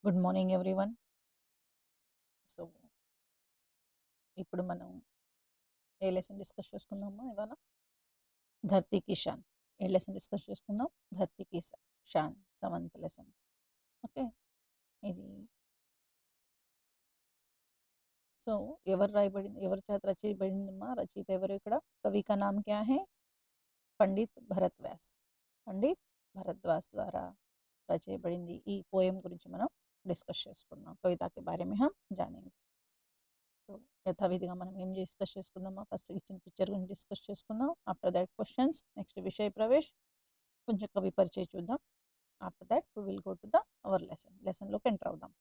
Good morning everyone. So ఇప్పుడు మనం ఏ lesson discuss చేసుకుందామా ఇవాళ? ధర్తీ కి షాన్. ఏ లెసన్ డిస్కస్ చేసుకుందాం? ధర్తీ కి షాన్, సెవెంత్ లెసన్. ఓకే, ఇది సో ఎవరు రాయబడింది, ఎవరి చేత రచయబడిందమ్మా? రచయిత ఎవరు ఇక్కడ? కవి కా నామ్ క్యా హై? పండిత్ భరత్ వ్యాస్. పండిత్ భరద్వాజ్ ద్వారా రచయబడింది. ఈ పోయం గురించి మనం డిస్కస్ చేసుకుందాం. కవితా కే బారే మే హమ్ జానేంగే. సో యథావిధిగా మనం ఏం డిస్కస్ చేసుకుందామా? ఫస్ట్ ఇచ్చిన పిక్చర్ గురించి డిస్కస్ చేసుకుందాం. ఆఫ్టర్ దాట్ క్వశ్చన్స్, నెక్స్ట్ విషయ ప్రవేశ్, కొంచెం కవి పరిచయం చూద్దాం. After that we will go to the our లెసన్లోకి ఎంటర్ అవుదాం.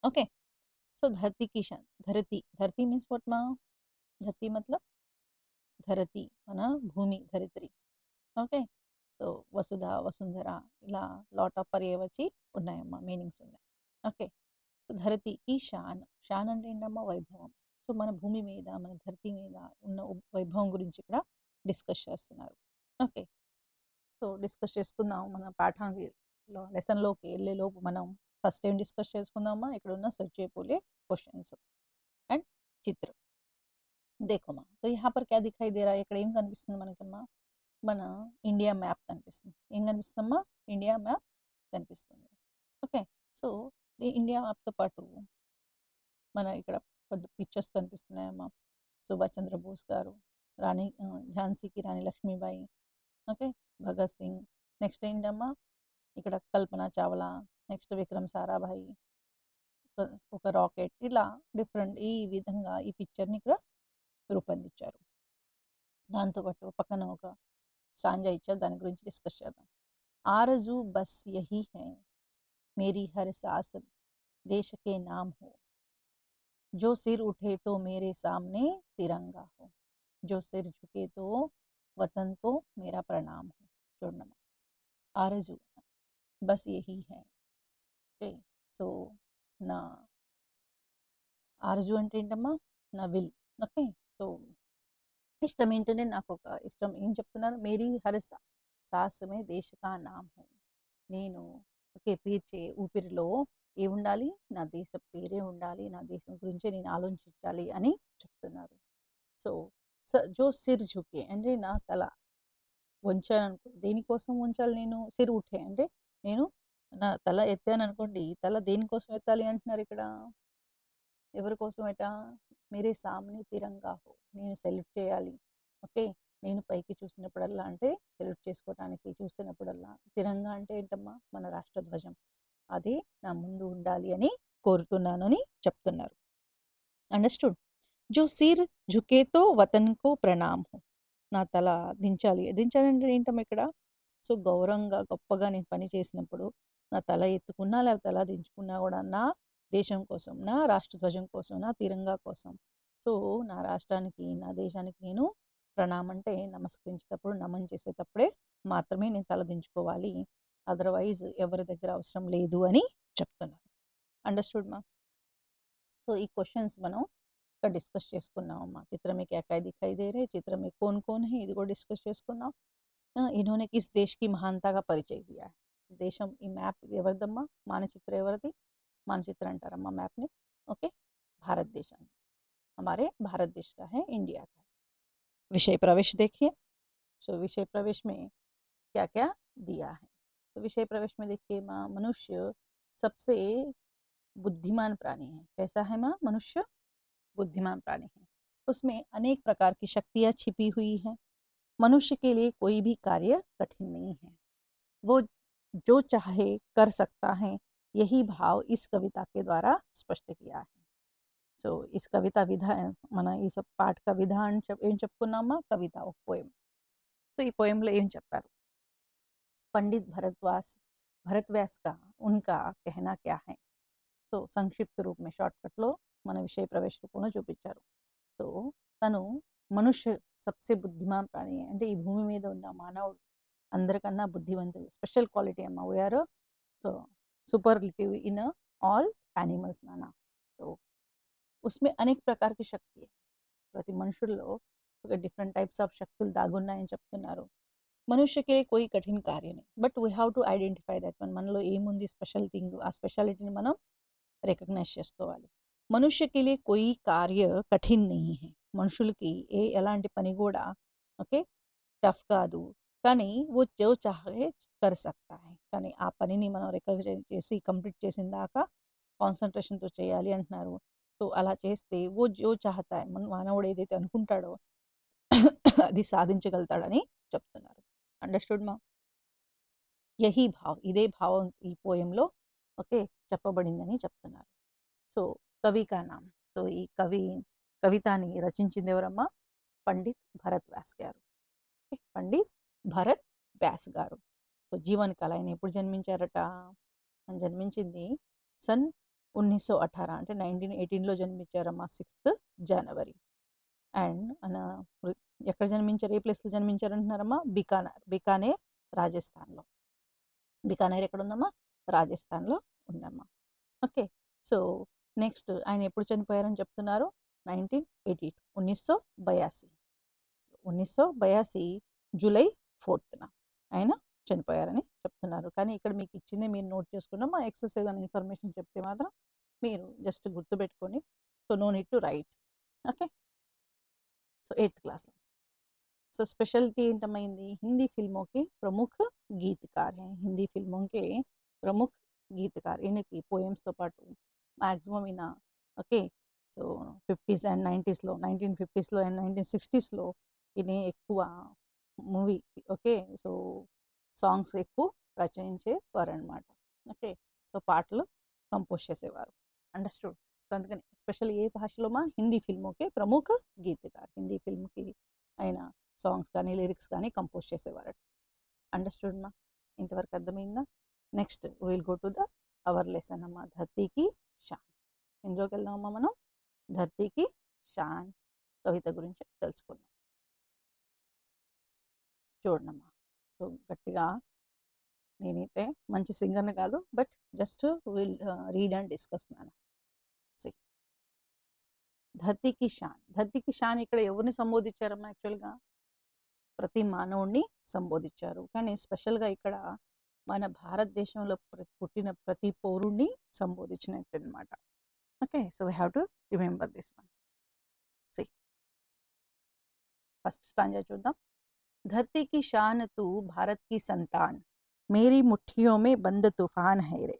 ఓకే, సో धरती की शान. धरती, धरती मीन्स व्हाट माँ? धरती मतलब ధరతి మన భూమి, ధరిత్రి. ఓకే, సో వసుధ, వసుంధర, ఇలా లాట్ ఆఫ్ పర్యాయవచి ఉన్నాయమ్మా, మీనింగ్స్ ఉన్నాయి. ఓకే, సో ధరతి ఈ షాన్. షాన్ అంటే ఏంటమ్మా? వైభవం. సో మన భూమి మీద, మన ధరతి మీద ఉన్న వైభవం గురించి ఇక్కడ డిస్కస్ చేస్తున్నారు. ఓకే, సో డిస్కస్ చేసుకుందాం. మన పాఠానికి లెసన్లోకి వెళ్ళే లోపు మనం ఫస్ట్ ఏం డిస్కస్ చేసుకుందామా? ఇక్కడ ఉన్న सर्च చేయబోలే క్వశ్చన్స్ అండ్ చిత్రం. देखो माँ, तो यहाँ पर क्या दिखाई दे रहा है? ఇక్కడ ఏం కనిపిస్తుంది మనకమ్మా? మన ఇండియా మ్యాప్ కనిపిస్తుంది. ఏం కనిపిస్తుందమ్మా? ఇండియా మ్యాప్ కనిపిస్తుంది. ఓకే, సో ఈ ఇండియా మ్యాప్తో పాటు మన ఇక్కడ కొద్ది పిక్చర్స్ కనిపిస్తున్నాయమ్మా. సుభాష్ చంద్రబోస్ గారు, రాణి ఝాన్సీకి రాణి లక్ష్మీబాయి, ఓకే, భగత్ సింగ్, నెక్స్ట్ ఏంటమ్మా ఇక్కడ కల్పన చావ్లా, నెక్స్ట్ విక్రమ్ సారాభాయి, ఒక రాకెట్, ఇలా డిఫరెంట్ ఈ విధంగా ఈ పిక్చర్ని ఇక్కడ రూపొందించారు. దాంతోపాటు పక్కన ఒక స్టాంజా ఇచ్చారు, దాని గురించి డిస్కస్ చేద్దాం. ఆరజు బస్ యహీ హై, మేరీ హర్ సాస్ देश के नाम हो, जो सिर उठे तो मेरे सामने तिरंगा हो, जो सिर झुके तो वतन को मेरा प्रणाम हो. చూడమ్మా, ఆరజు బస్ యహీ హై. ఓకే, సో నా ఆరజు అంటే ఏంటమ్మా? నా విల్. ఓకే, సో ఇష్టం ఏంటంటే నాకు ఒక ఇష్టం ఏం చెప్తున్నారు? మేరీ హర్ సాస్ మే దేశ కా నామ్ హో. నేను ఓకే పీల్చే ఊపిరిలో ఏ ఉండాలి? నా దేశ పేరే ఉండాలి, నా దేశం గురించే నేను ఆలోచించాలి అని చెప్తున్నారు. సో జో సిర్ ఝుకే అంటే నా తల వంచాను అనుకో, దేనికోసం వంచాలి నేను? సిర్ ఉఠే అంటే నేను నా తల ఎత్తాను అనుకోండి, తల దేనికోసం ఎత్తాలి అంటున్నారు ఇక్కడ? ఎవరి కోసం ఎట? మీరే సామ్ని తిరంగా హో, నేను సెల్యూట్ చేయాలి. ఓకే, నేను పైకి చూసినప్పుడల్లా అంటే సెల్యూట్ చేసుకోవడానికి చూస్తున్నప్పుడల్లా, తిరంగా అంటే ఏంటమ్మా? మన రాష్ట్ర ధ్వజం, అదే నా ముందు ఉండాలి అని కోరుతున్నాను అని చెప్తున్నారు. అండర్స్టూడ్? జో సిర్ ఝుకేతో వతన్కో ప్రణామ్ హో, నా తల దించాలి. దించాలంటే ఏంటమ్మా ఇక్కడ? సో గౌరవంగా గొప్పగా నేను పని చేసినప్పుడు నా తల ఎత్తుకున్నా లేకపోతే తల దించుకున్నా కూడా నా దేశం కోసం, నా రాష్ట్ర ధ్వజం కోసం, నా తిరంగా కోసం, సో నా రాష్ట్రానికి, నా దేశానికి నేను ప్రణామం అంటే నమస్కరించేటప్పుడు, నమన్ చేసేటప్పుడే మాత్రమే నేను తల దించుకోవాలి, అదర్వైజ్ ఎవరి దగ్గర అవసరం లేదు అని చెప్తున్నారు. అండర్స్టూడ్ మా? సో ఈ క్వశ్చన్స్ మనం ఇక్కడ డిస్కస్ చేసుకున్నామమ్మా. చిత్ర में क्या क्या दिखाई दे रहे, चित्र में कौन कौन है, ఇది కూడా డిస్కస్ చేసుకున్నాం. इन्होंने किस देश की महानता का परिचय दिया है. దేశం, ఈ మ్యాప్ ఎవరిదమ్మా? మానచిత్రం ఎవరిది? मानचित्र अंटारम्मा मैप ने. ओके, भारत देश, हमारे भारत देश का है, इंडिया का. विषय प्रवेश देखिए. सो विषय प्रवेश में क्या क्या दिया है? तो विषय प्रवेश में देखिए माँ, मनुष्य सबसे बुद्धिमान प्राणी है. कैसा है माँ? मनुष्य बुद्धिमान प्राणी है. उसमें अनेक प्रकार की शक्तियाँ छिपी हुई हैं. मनुष्य के लिए कोई भी कार्य कठिन नहीं है, वो जो चाहे कर सकता है. यही भाव इस कविता के द्वारा स्पष्ट किया है. సో इस कविता विधा మన ఈ పాठ का విధానం ఏం చెప్పుకున్నామా? కవిత, ఒక పోయం. సో ఈ పోయంలో ఏం చెప్పారు? पंडित भरतव्यास का उनका कहना क्या है. సో సంక్షిప్త రూప్ में షార్ట్కట్లో మన విషయ ప్రవేశ రూపంలో చూపించారు. సో తను మనుష్య సబ్సే బుద్ధిమాన్ ప్రాణి అంటే ఈ భూమి మీద ఉన్న మానవుడు అందరికన్నా బుద్ధివంతుడు. స్పెషల్ క్వాలిటీ అమ్మ, we are so superlative in all animals नाना. तो उसमें अनेक प्रकार की शक्ति है. ప్రతి మనుషుల్లో ఒక డిఫరెంట్ టైప్స్ ఆఫ్ శక్తులు దాగున్నాయని చెప్తున్నారు. మనుష్య के लिए कोई कठिन कार्य नहीं, but we have to identify that one. మనలో ఏముంది స్పెషల్ థింగ్, ఆ స్పెషాలిటీని మనం రికగ్నైజ్ చేసుకోవాలి. మనుష్య के लिए कोई कार्य कठिन नहीं है. మనుషులకి ఎలాంటి పని కూడా ఓకే టఫ్ కాదు. కానీ वो जो चाहे कर सकता है. కానీ ఆ పనిని మనం రికగ్నైజ్ చేసి కంప్లీట్ చేసిన దాకా కాన్సంట్రేషన్‌తో చేయాలి అంటున్నారు. సో, అలా చేస్తే वो जो चाहता है, మానవుడు ఏదైతే అనుకుంటాడో అది సాధించగలుగుతాడని చెప్తున్నారు. అండర్‌స్టూడ్ మా? యహీ భావ్, ఇదే భావం ఈ పోయంలో ఓకే చెప్పబడిందని చెప్తున్నారు. సో, కవి కా నామ్. సో, ఈ కవితని రచించింది ఎవరమ్మా? పండిత్ భరత్ వ్యాస్ గారు. ఓకే, పండిత్ భరత్ వ్యాస్ గారు. సో, జీవన్ కళ ఆయన ఎప్పుడు జన్మించారట? ఆయన జన్మించింది సన్ 1918 అంటే 1918లో జన్మించారమ్మా, 6th జనవరి. అండ్ ఆయన ఎక్కడ జన్మించారు? ఏ ప్లేస్లో జన్మించారంటున్నారమ్మా? బికానేర్ రాజస్థాన్లో. బికానేర్ ఎక్కడ ఉందమ్మా? రాజస్థాన్లో ఉందమ్మా. ఓకే, సో నెక్స్ట్ ఆయన ఎప్పుడు చనిపోయారని చెప్తున్నారు? 1982, 1982. 1982 జూలై 4th ఆయన చనిపోయారని చెప్తున్నారు. కానీ ఇక్కడ మీకు ఇచ్చిందే మీరు నోట్ చేసుకున్నాం. మా ఎక్సెస్ ఏదైనా ఇన్ఫర్మేషన్ చెప్తే మాత్రం మీరు జస్ట్ గుర్తుపెట్టుకొని, so no need to write. Okay, so 8th క్లాస్లో. So speciality ఏంటమైంది? హిందీ फिल्मों के प्रमुख गीतकार हैं. హిందీ फिल्मों के प्रमुख गीतकार. ఈయనకి పోయమ్స్తో పాటు మ్యాక్సిమం ఈయన ఓకే సో 50s అండ్ 90స్లో, 1950స్లో అండ్ 1960స్లో ఈయన ఎక్కువ మూవీ ఓకే సో సాంగ్స్ ఎక్కువ రచయించేవారు అనమాట. ఓకే, సో పాటలు కంపోజ్ చేసేవారు. అండర్స్టూడ్? సో అందుకని స్పెషల్ ఏ భాషలో మా? హిందీ ఫిల్మ్కే ప్రముఖ గీతకార్. హిందీ ఫిల్మ్కి ఆయన సాంగ్స్ కానీ లిరిక్స్ కానీ కంపోజ్ చేసేవారట. అండర్స్టూడ్ మా? ఇంతవరకు అర్థమైందా? Next will go to the our lesson అమ్మా, ధర్తీకి షాన్. ఇందులోకి వెళ్దామమ్మా మనం. ధర్తీకి షాన్ కవిత గురించి తెలుసుకుందాం. చూడమ్మా, సో గట్టిగా, నేనైతే మంచి సింగర్ని కాదు, but just will read and discuss నాన్న. ధర్తీకి షాన్. ధర్తీకి షాన్ ఇక్కడ ఎవరిని సంబోధించారమ్మా? యాక్చువల్గా ప్రతి మానవుడిని సంబోధించారు. కానీ స్పెషల్గా ఇక్కడ మన భారతదేశంలో పుట్టిన ప్రతి పౌరుణ్ణి సంబోధించినట్టు అనమాట. Okay, so we have to remember this one. See first stanza చూద్దాం. धरती की शान तू भारत की संतान, मेरी मुट्ठियों में बंद तूफान है रे.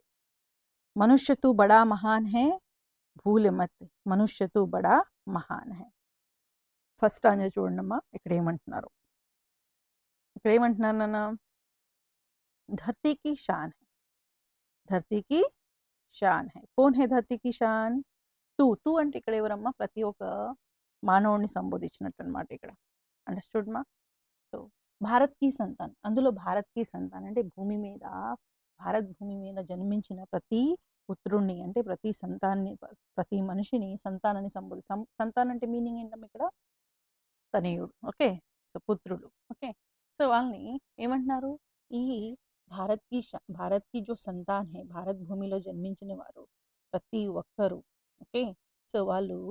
मनुष्य तू बड़ा महान है, भूल मत, मनुष्य तू बड़ा महान है. ఫస్ట్ స్టాంజా చూడండమ్మా, ఇక్కడ ఏమంటున్నారు? ఇక్కడ ఏమంటున్నారు నాన్న? धरती की शान है. धरती की शान है. कौन है धरती की शान? तू. तू అంటే ఇక్కడ ఎవరమ్మా? ప్రతి ఒక్క మానవుడిని సంబోధించినట్టు అనమాట ఇక్కడ. అండర్స్టూడ్ మా? సో భారత్ కి సంతాన్, అందులో భారత్ కి సంతాన్ అంటే భూమి మీద, భారత్ భూమి మీద జన్మించిన ప్రతి పుత్రుణ్ణి అంటే ప్రతి సంతాన్ని, ప్రతి మనిషిని సంతానాన్ని సంతానం అంటే మీనింగ్ ఏంటమ్మా ఇక్కడ? తనయుడు. ఓకే, సో పుత్రుడు. ఓకే, సో వాళ్ళని ఏమంటున్నారు? ఈ భారత్ కి జో సంతాన్ హే, భారత్ భూమిలో జన్మించిన వారు ప్రతి ఒక్కరు ఓకే సో వాళ్ళు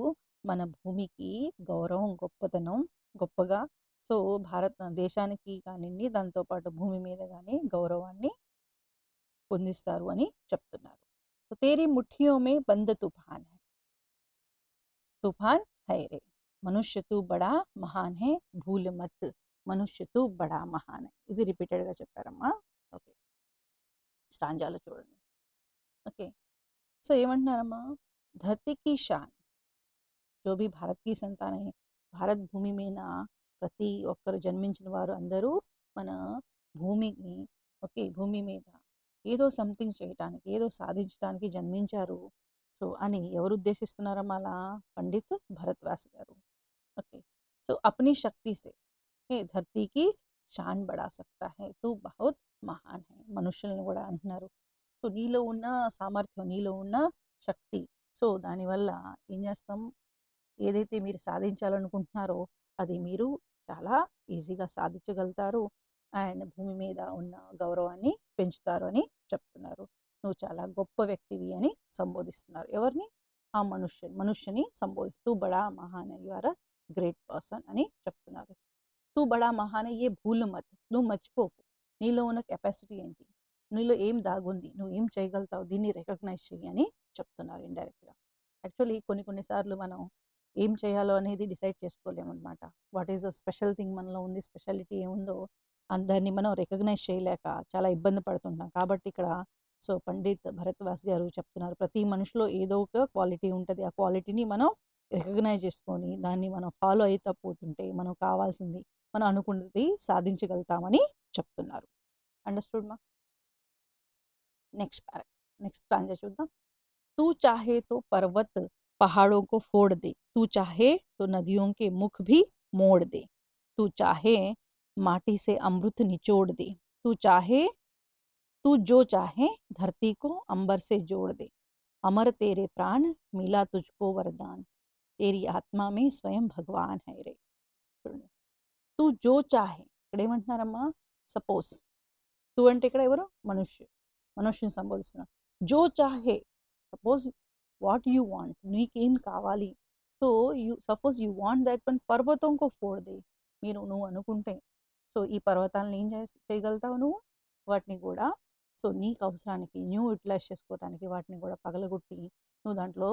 మన భూమికి గౌరవం, గొప్పతనం, గొప్పగా సో భారతదేశానికి కానివ్వండి, దాంతోపాటు భూమి మీద కానీ గౌరవాన్ని పొందిస్తారు అని చెప్తున్నారు. సో తేరీ ముఠియో మే బంద్ తుఫాన్ హై, తుఫాన్ హై రే. మనుష్య తూ బడా మహాన్ హై, భూల్ మత్, మనుష్య తూ బడా మహాన్ హై. ఇది రిపీటెడ్గా చెప్పారమ్మా. ఓకే, స్టాంజాలో చూడండి. Okay, so ఏమంటున్నారమ్మా? ధర్తీ की शान, जो भी भारत की संतान है, భారత్ భూమి మీద ప్రతి ఒక్కరు జన్మించిన వారు అందరూ మన భూమిని ఓకే భూమి మీద ఏదో సంథింగ్ చేయటానికి, ఏదో సాధించడానికి జన్మించారు. సో అని ఎవరు ఉద్దేశిస్తున్నారమ్మా అలా? పండిత్ భరత్ వ్యాస్ గారు. ఓకే, సో అప్నీ శక్తి సే ధర్తీకి షాన్ బడా సక్తా హై, తూ బహుత్ మహాన్ హై. మనుషులను కూడా అంటున్నారు. సో నీలో ఉన్న సామర్థ్యం, నీలో ఉన్న శక్తి, సో దానివల్ల ఏం చేస్తాం? ఏదైతే మీరు సాధించాలనుకుంటున్నారో అది మీరు చాలా ఈజీగా సాధించగలుగుతారు. అండ్ భూమి మీద ఉన్న గౌరవాన్ని పెంచుతారు అని చెప్తున్నారు. నువ్వు చాలా గొప్ప వ్యక్తివి అని సంబోధిస్తున్నారు. ఎవరిని? ఆ మనుష్యని సంబోధిస్తూ బడా మహాన్, you are a great person అని చెప్తున్నారు. తూ బడా మహాన్ హై, ఏ భూల్ మత్. నువ్వు మర్చిపోకు. నీలో ఉన్న కెపాసిటీ ఏంటి? నీలో ఏం దాగుంది? నువ్వు ఏం చేయగలుగుతావు? దీన్ని రికగ్నైజ్ చెయ్యి అని చెప్తున్నారు ఇండైరెక్ట్‌గా. యాక్చువల్లీ కొన్ని సార్లు మనం ఏం చేయాలో అనేది డిసైడ్ చేసుకోలేమనమాట. What is the special thing మనలో ఉంది, స్పెషాలిటీ ఏముందో దాన్ని మనం రికగ్నైజ్ చేయలేక చాలా ఇబ్బంది పడుతుంటాం. కాబట్టి ఇక్కడ పండిత్ భరద్వాజ్ గారు చెప్తున్నారు, ప్రతి మనిషిలో ఏదో ఒక క్వాలిటీ ఉంటది. ఆ క్వాలిటీని మనం రికగ్నైజ్ చేసుకొని దాన్ని మనం ఫాలో అయితా పోతుంటే మనం కావాల్సింది, మనం అనుకున్నది సాధించగలుగుతామని చెప్తున్నారు. అండర్‌స్టూడ్ మా? నెక్స్ట్ స్టాంజా చూద్దాం. तू चाहे तो पर्वत पहाड़ों को फोड़ दे, तू चाहे तो नदियों के मुख भी मोड़ दे, तू चाहे माटी से अमृत निचोड़ दे, तू जो चाहे धरती को अंबर से जोड़ दे, अमर तेरे प्राण मिला तुझको वरदान, तेरी आत्मा में स्वयं भगवान है रे. చూడండి, తూ జో చాహే ఇక్కడ ఏమంటున్నారమ్మా? సపోజ్ తూ అంటే ఇక్కడ ఎవరు? మనుష్యుని సంబోధిస్తున్నారు. జో చాహే, సపోజ్ వాట్ యూ వాంట్, నీకేం కావాలి. So suppose you want that one, పర్వతంకో ఫోడ్ దే. నువ్వు అనుకుంటే ఈ పర్వతాలను ఏం చేయగలుగుతావు నువ్వు? వాటిని కూడా నీకు అవసరానికి న్యూ యూటిలైజ్ చేసుకోవడానికి వాటిని కూడా పగలగొట్టి నువ్వు దాంట్లో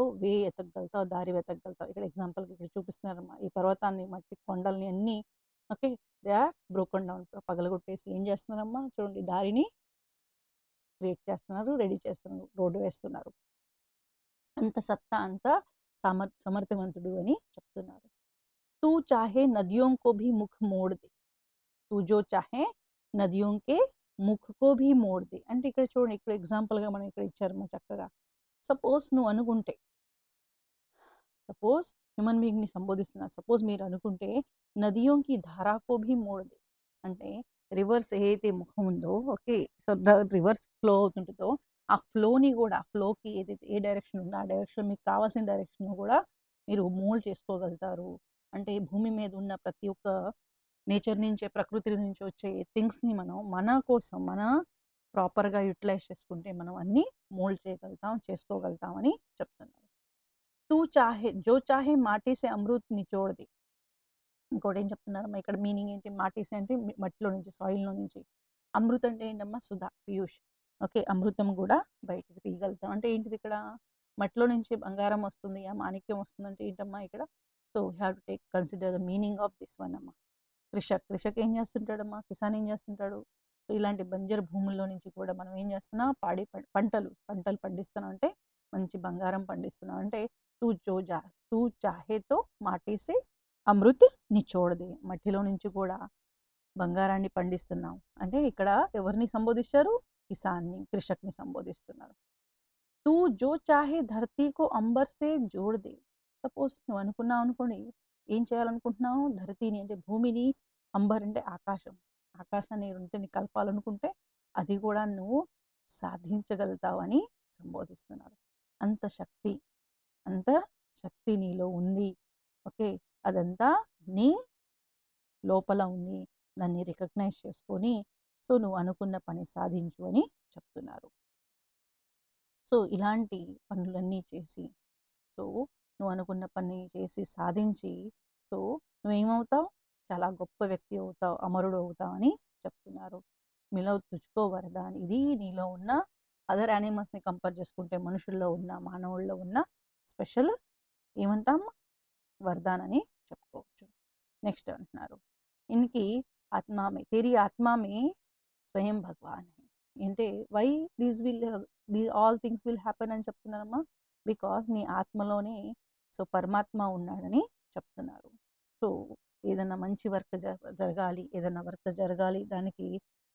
ఎతకగలుగుతావు, దారి వెతకగలుగుతావు. ఇక్కడ ఎగ్జాంపుల్కి ఇక్కడ చూపిస్తున్నారమ్మా, ఈ పర్వతాన్ని, మట్టి కొండల్ని అన్నీ okay they are broken down, పగలగొట్టేసి ఏం చేస్తున్నారమ్మా? చూడండి, దారిని క్రియేట్ చేస్తున్నారు, రెడీ చేస్తున్నారు, రోడ్డు వేస్తున్నారు. అంత సత్తా, అంత సమర్థవంతుడు అని చెప్తున్నారు. తూ చాహే నదియోं को भी मुख मोड़ दे, तू जो चाहे నదియోं के मुख को भी मोड़ दे. అంటే ఇక్కడ చూడండి, ఇక్కడ ఎగ్జాంపుల్గా మనం ఇక్కడ ఇచ్చారమ్మా చక్కగా. సపోజ్ నువ్వు అనుకుంటే, సపోజ్ హ్యూమన్ బీయింగ్ని సంబోధిస్తున్నారు. సపోజ్ మీరు అనుకుంటే నదియోంకి ధారాకో భీ మోడ్ దే, అంటే రివర్స్ ఏదైతే ముఖం ఉందో, ఓకే, సో రివర్స్ ఫ్లో అవుతుంటుందో ఆ ఫ్లోని కూడా, ఫ్లోకి ఏదైతే ఏ డైరెక్షన్ ఉందో ఆ డైరెక్షన్, మీకు కావాల్సిన డైరెక్షన్ కూడా మీరు మోల్డ్ చేసుకోగలుగుతారు. అంటే భూమి మీద ఉన్న ప్రతి ఒక్క నేచర్ నుంచే, ప్రకృతి నుంచి వచ్చే థింగ్స్ని మనం మన కోసం, మన ప్రాపర్గా యూటిలైజ్ చేసుకుంటే మనం అన్నీ మోల్డ్ చేసుకోగలుగుతాం అని చెప్తున్నారు. తూ చాహే జో చాహే మాటి సే అమృత్ నిచోడ్ దే. ఇంకోటి ఏం చెప్తున్నారమ్మా ఇక్కడ? మీనింగ్ ఏంటి? మాటిసే అంటే మట్టిలో నుంచి, సాయిల్లో నుంచి. అమృత్ అంటే ఏంటమ్మా? సుధా, పీయూష్. ఓకే, అమృతం కూడా బయటకు తీయగలుగుతాం. అంటే ఏంటిది ఇక్కడ? మట్టిలో నుంచి బంగారం వస్తుంది, ఆ మాణిక్యం వస్తుందంటే ఏంటమ్మా ఇక్కడ? We have to take consider the meaning of this one అమ్మా. కృషక్ ఏం చేస్తుంటాడమ్మా? కిసాన్ ఏం చేస్తుంటాడు? ఇలాంటి బంజరు భూముల్లో నుంచి కూడా మనం ఏం చేస్తున్నాం? పంటలు పండిస్తున్నాం, అంటే మంచి బంగారం పండిస్తున్నాం. అంటే తూ చాహేతో మాటిసే అమృత్ నిచోడ్ దే, మట్టిలో నుంచి కూడా బంగారాన్ని పండిస్తున్నాం. అంటే ఇక్కడ ఎవరిని సంబోధిస్తారు? కిసాన్ని, కృషక్ని సంబోధిస్తున్నారు. తూ జో చాహే ధరతీకో అంబర్ సే జోడ్ దే. సపోజ్ నువ్వు అనుకున్నావు అనుకోండి, ఏం చేయాలనుకుంటున్నావు? ధరతీని అంటే భూమిని, అంబర్ అంటే ఆకాశం, ఆకాశాన్ని రెంటిని కలపాలనుకుంటే అది కూడా నువ్వు సాధించగలుగుతావని సంబోధిస్తున్నారు. అంత శక్తి నీలో ఉంది. ఓకే, అదంతా నీ లోపల ఉంది. దాన్ని రికగ్నైజ్ చేసుకొని నువ్వు అనుకున్న పని సాధించు అని చెప్తున్నారు. ఇలాంటి పనులన్నీ చేసి నువ్వు అనుకున్న పని చేసి సాధించి నువ్వేమవుతావు? చాలా గొప్ప వ్యక్తి అవుతావు, అమరుడు అవుతావు అని చెప్తున్నారు. మీలో తుచుకో వరదాన్, ఇది నీలో ఉన్న అదర్ యానిమల్స్ని కంపేర్ చేసుకుంటే మనుషుల్లో ఉన్న, మానవుల్లో ఉన్న స్పెషల్ ఏమంటాం? వరదాన్ అని చెప్పుకోవచ్చు. నెక్స్ట్ అంటున్నారు, ఇన్కి ఆత్మామే తెరీ ఆత్మామే స్వయం భగవాన్ హై. అంటే why all things will happen అని చెప్తున్నారమ్మా? బికాస్ నీ ఆత్మలోనే పరమాత్మ ఉన్నాడని చెప్తున్నారు. ఏదైనా మంచి వర్క్ జరగాలి, దానికి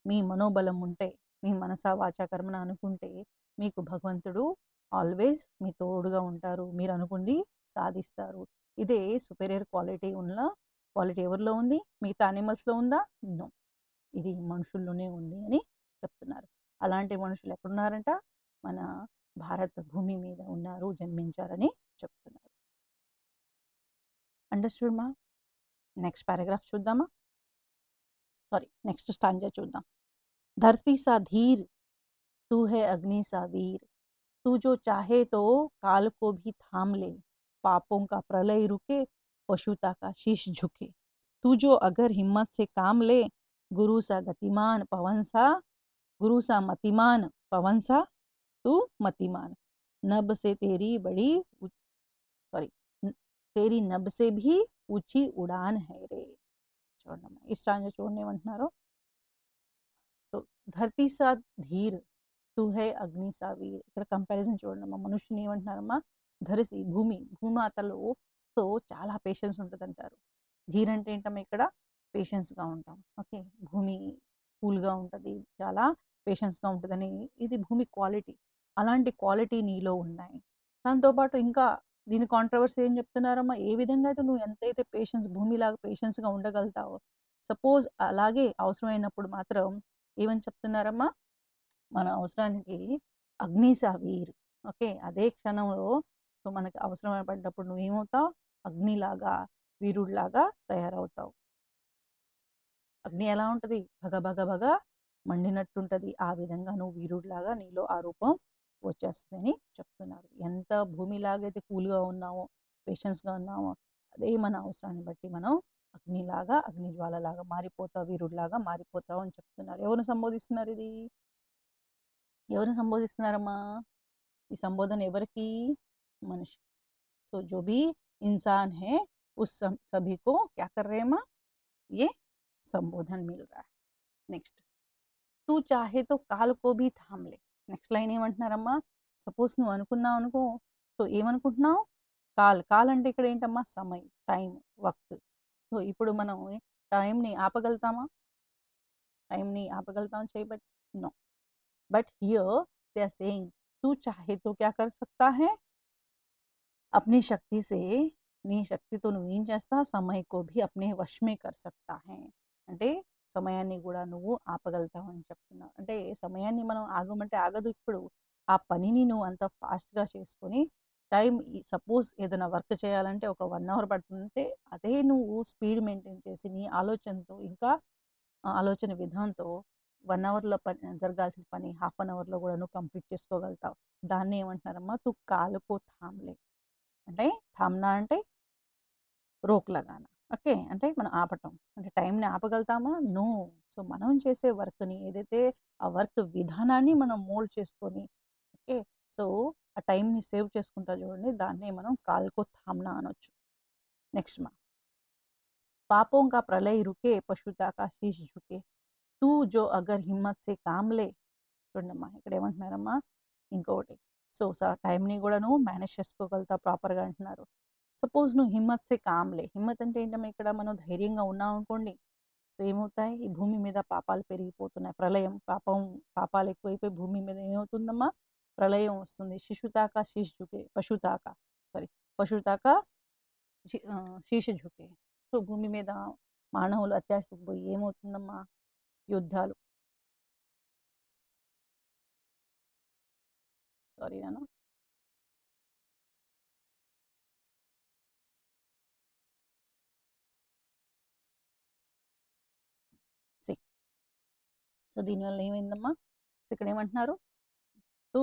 మీ మనోబలం ఉంటే, మీ మనసా వాచా కర్మన అనుకుంటే మీకు భగవంతుడు ఆల్వేస్ మీ తోడుగా ఉంటారు, మీరు అనుకుంది సాధిస్తారు. ఇదే సుపీరియర్ క్వాలిటీ ఎవరిలో ఉంది? మిగతా యానిమల్స్లో ఉందా? నో, ఇది మనుషుల్లోనే ఉంది అని చెప్తున్నారు. అలాంటి మనుషులు ఎక్కడున్నారంట? మన భారత భూమి మీద ఉన్నారు, జన్మించారని చెప్తున్నారు. అండర్స్టూడ్ మా? నెక్స్ట్ పారాగ్రాఫ్ చూద్దామా? నెక్స్ట్ స్టాంజా చూద్దాం. धरती सा धीर, तू है अग्नि सा वीर, तू जो चाहे तो काल को भी थाम ले, पापों का प्रलय रुके, पशुता का शीश झुके, तू जो अगर हिम्मत से काम ले, गुरु सा गतिमान पवन सा, गुरु सा मतिमान पवन सा, तू मतिमान। नभ से तेरी बड़ी सॉरी तेरी नभ से भी ऊंची उड़ान है रे। చూడమ్మా ఈ స్టాంజా చూడండి ఏమంటున్నారో. సో ధర్తీ సా ధీర్ తూ హై అగ్ని సా వీర్. ఇక్కడ కంపారిజన్ చూడండమ్మా. మనుషుని ఏమంటున్నారమ్మా, ధరిసి భూమాతలో సో చాలా పేషెన్స్ ఉంటుంది అంటారు. ధీర్ అంటే ఏంటమ్మా, ఇక్కడ పేషెన్స్గా ఉంటాం. ఓకే, భూమి కూల్గా ఉంటుంది, చాలా పేషెన్స్గా ఉంటుందని ఇది భూమి క్వాలిటీ. అలాంటి క్వాలిటీ నీలో ఉన్నాయి. దాంతోపాటు ఇంకా దీని కాంట్రవర్సీ ఏం చెప్తున్నారమ్మా, ఏ విధంగా అయితే నువ్వు ఎంతైతే భూమిలాగా పేషెన్స్గా ఉండగలుగుతావో, సపోజ్ అలాగే అవసరమైనప్పుడు మాత్రం ఏమని చెప్తున్నారమ్మా, మన అవసరానికి అగ్ని సావీర్. ఓకే, అదే క్షణంలో సో మనకి అవసరం పడ్డప్పుడు నువ్వు ఏమవుతావు, అగ్నిలాగా వీరుడిలాగా తయారవుతావు. అగ్ని ఎలా ఉంటుంది, భగ భగ భగ మండినట్టుంటుంది. ఆ విధంగా నువ్వు వీరుడిలాగా నీలో ఆ రూపం వచ్చేస్తుందని చెప్తున్నారు. ఎంత భూమిలాగైతే కూల్గా ఉన్నామో, పేషెన్స్గా ఉన్నామో, అదే మన అవసరాన్ని బట్టి మనం అగ్నిలాగా, అగ్నిజ్వాలలాగా మారిపోతావు, వీరుడిలాగా మారిపోతావు అని చెప్తున్నారు. ఎవరిని సంబోధిస్తున్నారు ఇది, ఎవరిని సంబోధిస్తున్నారమ్మా, ఈ సంబోధన ఎవరికి, మనిషి. సో जो भी इंसान है उस सभी को क्या कर रहे हैं माँ, ये संबोधन मिल रहा है. నెక్స్ట్ तू चाहे तो काल को भी थाम ले. నెక్స్ట్ లైన్ ఏమంటున్నారమ్మా, సపోజ్ నువ్వు అనుకున్నావు అనుకో, సో ఏమనుకుంటున్నావు, కాల్ అంటే ఇక్కడ ఏంటమ్మా, సమయం, టైం, వక్త్. సో ఇప్పుడు మనం టైంని ఆపగలుగుతామా, చేయబట్టి no. But here they are saying तू चाहे तो क्या कर सकता है, अपनी शक्ति से, నీ శక్తితో నువ్వు ఏం చేస్తా, సమయ को भी अपने वश में कर सकता है. అంటే సమయాన్ని కూడా నువ్వు ఆపగలుగుతావు అని చెప్తున్నావు. అంటే సమయాన్ని మనం ఆగమంటే ఆగదు. ఇప్పుడు ఆ పనిని నువ్వు అంత ఫాస్ట్గా చేసుకొని టైం, సపోజ్ ఏదైనా వర్క్ చేయాలంటే ఒక 1 అవర్ పడుతుందంటే అదే నువ్వు స్పీడ్ మెయింటైన్ చేసి నీ ఆలోచనతో, ఇంకా ఆలోచన విధానంతో 1 అవర్లో జరగాల్సిన పని హాఫ్ అన్ అవర్లో కూడా నువ్వు కంప్లీట్ చేసుకోగలుగుతావు. దాన్ని ఏమంటున్నారమ్మా, తు కాలుకో థామ్లే. అంటే థామ్నా అంటే రోక్ లగానా. ఓకే, అంటే మనం ఆపటం. అంటే టైంని ఆపగలుగుతామా, నో. సో మనం చేసే వర్క్ని ఏదైతే ఆ వర్క్ విధానాన్ని మనం మోల్డ్ చేసుకొని, ఓకే, సో ఆ టైంని సేవ్ చేసుకుంటా చూడండి, దాన్నే మనం కాల్కో థామ్నా అనొచ్చు. నెక్స్ట్ మా पापों का प्रलय रुके पशुता का शीश झुके तू जो अगर हिम्मत से काम ले. చూడమ్మా ఇక్కడ ఏమంటున్నారమ్మా, ఇంకొకటి. సో టైంని కూడా నువ్వు మేనేజ్ చేసుకోగలుగుతావు ప్రాపర్గా అంటున్నారు. సపోజ్ నువ్వు హిమ్మత్ సే కామ్ లే. హిమ్మత్ అంటే ఏంటమ్మా, ఇక్కడ మనం ధైర్యంగా ఉన్నాం అనుకోండి, సో ఏమవుతాయి, ఈ భూమి మీద పాపాలు పెరిగిపోతున్నాయి, ప్రళయం, పాపాలు ఎక్కువైపోయి భూమి మీద ఏమవుతుందమ్మా, ప్రళయం వస్తుంది. శిశుతాక శీష్ ఝుకే, పశుతాక శీష ఝుకే. సో భూమి మీద మానవులు అత్యాశకు పోయి ఏమవుతుందమ్మా, యుద్ధాలు, సారీ నాన్న, సో దీనివల్ల ఏమైందమ్మా, ఇక్కడ ఏమంటున్నారు, तू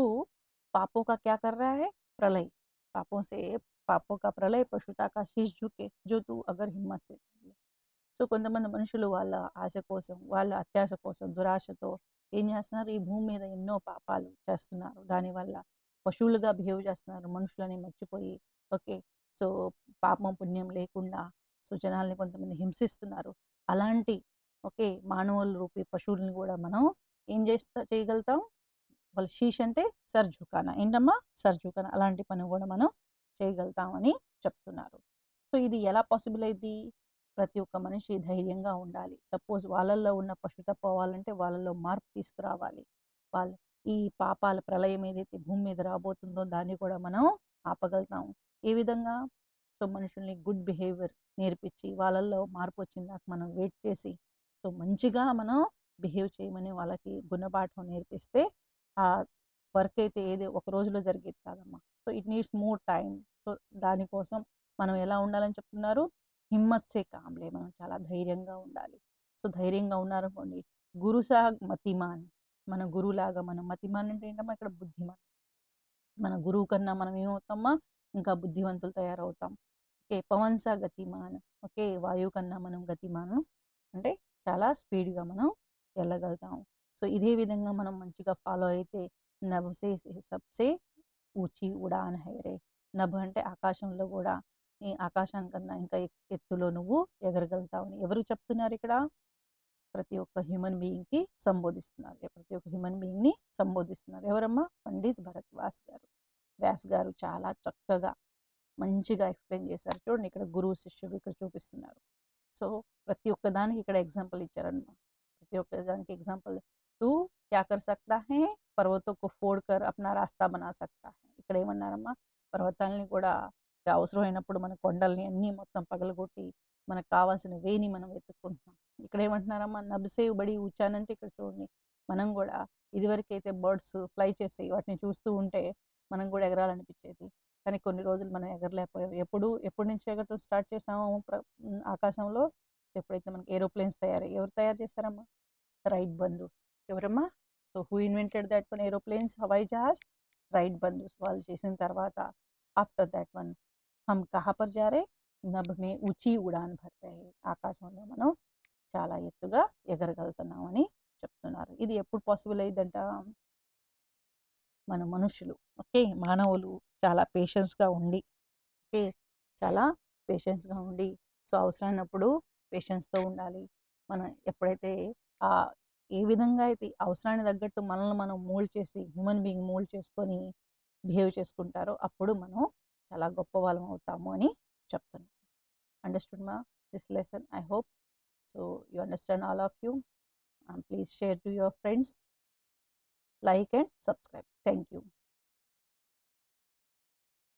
पापों का क्या कर रहा है, प्रलय, पापों का प्रलय पशुता का शीश झुके जो तू अगर हिम्मत से. సో కొంతమంది మనుషులు వాళ్ళ ఆశ కోసం, వాళ్ళ అత్యాశ కోసం, దురాశతో ఏం చేస్తున్నారు, ఈ భూమి మీద ఎన్నో పాపాలు చేస్తున్నారు. దానివల్ల పశువులుగా బిహేవ్ చేస్తున్నారు, మనుషులని మర్చిపోయి. ఓకే, సో పాపం పుణ్యం లేకుండా సో జనాల్ని కొంతమంది హింసిస్తున్నారు. అలాంటి ఓకే మానవుల రూపీ పశువులను కూడా మనం ఏం చేయగలుగుతాం, వాళ్ళ శీష్ అంటే సర్జుకానా, ఏంటమ్మా సర్జుకానా, అలాంటి పని కూడా మనం చేయగలుగుతామని చెప్తున్నారు. సో ఇది ఎలా పాసిబుల్ అయింది, ప్రతి ఒక్క మనిషి ధైర్యంగా ఉండాలి. సపోజ్ వాళ్ళల్లో ఉన్న పశుత పోవాలంటే వాళ్ళలో మార్పు తీసుకురావాలి. వాళ్ళు ఈ పాపాల ప్రళయం ఏదైతే భూమి మీద రాబోతుందో దాన్ని కూడా మనం ఆపగలుగుతాం. ఏ విధంగా, సో మనుషుల్ని గుడ్ బిహేవియర్ నేర్పించి వాళ్ళల్లో మార్పు వచ్చిందాక మనం వెయిట్ చేసి సో మంచిగా మనం బిహేవ్ చేయమని వాళ్ళకి గుణపాఠం నేర్పిస్తే ఆ వర్క్ అయితే ఏది ఒక రోజులో జరిగేది కాదమ్మా. So it needs more time. So దానికోసం మనం ఎలా ఉండాలని చెప్తున్నారు, హిమ్మత్ సే కామ్లే, మనం చాలా ధైర్యంగా ఉండాలి. సో ధైర్యంగా ఉన్నారనుకోండి, గురుసా మతిమాన్, మన గురువులాగా మనం, మతిమాన్ అంటే ఏంటమ్మా ఇక్కడ బుద్ధిమాన్, మన గురువు కన్నా మనం ఏమవుతామా ఇంకా బుద్ధివంతులు తయారవుతాం. ఓకే. పవన్ సా గతిమాన్. ఓకే. వాయువు కన్నా మనం గతిమానం అంటే చాలా స్పీడ్‌గా మనం వెళ్ళగలుగుతాం. సో, ఇదే విధంగా మనం మంచిగా ఫాలో అయితే నభ్ సే సబ్‌సే ఊచి ఉడాన్ హై రే. నభ్ అంటే ఆకాశంలో గూడా ఈ ఆకాశానికన్నా ఇంకా ఎత్తులో నువ్వు ఎగరగలుగుతావని ఎవరు చెప్తున్నారిక్కడ? ప్రతి ఒక్క హ్యూమన్ బీయింగ్‌కి సంబోధిస్తున్నారు. ప్రతి ఒక్క హ్యూమన్ బీయింగ్‌ని సంబోధిస్తున్నారు. ఎవరమ్మా? పండిత్ భరత్ వ్యాస్ గారు. వ్యాస్ గారు చాలా చక్కగా, మంచిగా ఎక్స్‌ప్లెయిన్ చేశారు. చూడండి ఇక్కడ గురువు, శిష్యుడు ఇక్కడ చూపిస్తున్నారు. సో, ప్రతి ఒక్క దానికి ఇక్కడ ఎగ్జాంపుల్ ఇచ్చారన్నమాట. ప్రతి ఒక్క దానికి ఎగ్జాంపుల్ "తూ క్యా కర్ సక్తా హై? పర్వతోं को फोड़ कर अपना रास्ता बना सकता है." ఇక్కడ ఏమన్నారమ్మా? పర్వతాల్ని కూడా అవసరమైనప్పుడు మన కొండల్ని అన్నీ మొత్తం పగలగొట్టి మనకు కావాల్సిన వేని మనం వెతుక్కుంటున్నాం. ఇక్కడ ఏమంటున్నారమ్మా? నభ్‌సేవ్ బడి ఊచాన్ అంటే ఇక్కడ చూడండి. మనం కూడా ఇదివరకైతే బర్డ్స్ ఫ్లై చేసేవి. వాటిని చూస్తూ ఉంటే మనం కూడా ఎగరాలనిపించేది. కానీ కొన్ని రోజులు మనం ఎగరలేకపోయాం. ఎప్పటి నుంచి ఎగరటం స్టార్ట్ చేసామో ఆకాశంలో ఎప్పుడైతే మనకి ఏరోప్లేన్స్ తయారయ్యాయి. ఎవరు తయారు చేశారమ్మా? రైట్ బంధు. ఎవరమ్మా? So, who invented that one aeroplanes హవాయి జహాజ్? రైట్ బంధుస్ వాళ్ళు చేసిన తర్వాత ఆఫ్టర్ దట్ వన్ హమ్ కహా పర్ జా రే? నభ్ మే ఊచి ఉడాన్ భర్ రహే. ఆకాశంలో మనం చాలా ఎత్తుగా ఎగరగలుగుతున్నామని చెప్తున్నారు. ఇది ఎప్పుడు పాసిబుల్ అయ్యిద్దంట? మన మనుషులు ఓకే. మానవులు చాలా పేషెన్స్‌గా ఉండి ఓకే. చాలా పేషెన్స్‌గా ఉండి సో, అవసరమైనప్పుడు పేషెన్స్‌తో ఉండాలి. మనం ఎప్పుడైతే ఆహ్, ఏ విధంగా అయితే అవసరానికి తగ్గట్టు మనల్ని మనం మోల్డ్ చేసి హ్యూమన్ బీయింగ్ మోల్డ్ చేసుకొని బిహేవ్ చేసుకుంటారో అప్పుడు మనం చాలా గొప్పవాళ్ళం అవుతాము అని చెప్తున్నాను. అండర్‌స్టూడ్ మా this lesson I hope. So, you understand all of you. Please share to your friends, like and subscribe. Thank you.